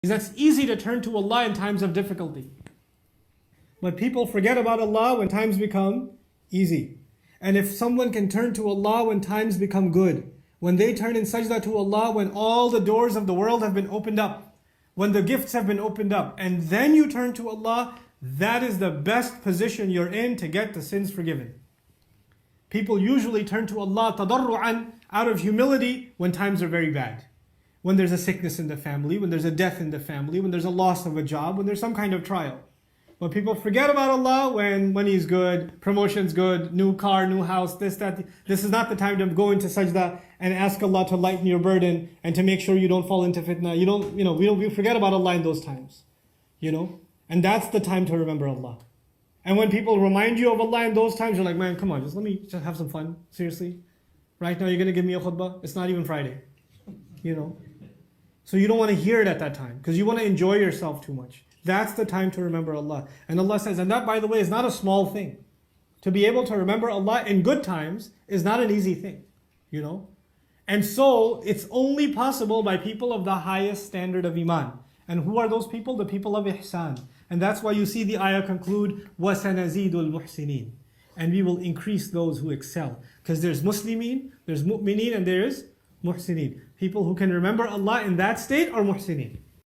Because that's easy to turn to Allah in times of difficulty. But people forget about Allah when times become easy. And if someone can turn to Allah when times become good, when they turn in sajda to Allah, when all the doors of the world have been opened up, when the gifts have been opened up, and then you turn to Allah, that is the best position you're in to get the sins forgiven. People usually turn to Allah tadarru'an, out of humility, when times are very bad. When there's a sickness in the family, when there's a death in the family, when there's a loss of a job, when there's some kind of trial. But people forget about Allah when money's good, promotion's good, new car, new house, this, that. This is not the time to go into sajda and ask Allah to lighten your burden and to make sure you don't fall into fitna. We forget about Allah in those times. And that's the time to remember Allah. And when people remind you of Allah in those times, you're like, man, come on, just let me just have some fun. Seriously? Right now you're going to give me a khutbah? It's not even Friday. So you don't want to hear it at that time because you want to enjoy yourself too much. That's the time to remember Allah. And Allah says, and that, by the way, is not a small thing. To be able to remember Allah in good times is not an easy thing, And so it's only possible by people of the highest standard of Iman. And who are those people? The people of Ihsan. And that's why you see the ayah conclude, وَسَنَزِيدُ الْمُحْسِنِينَ. And we will increase those who excel. Because there's Muslimin, there's Mu'mineen, and there's Muhsineen. People who can remember Allah in that state are Muhsineen.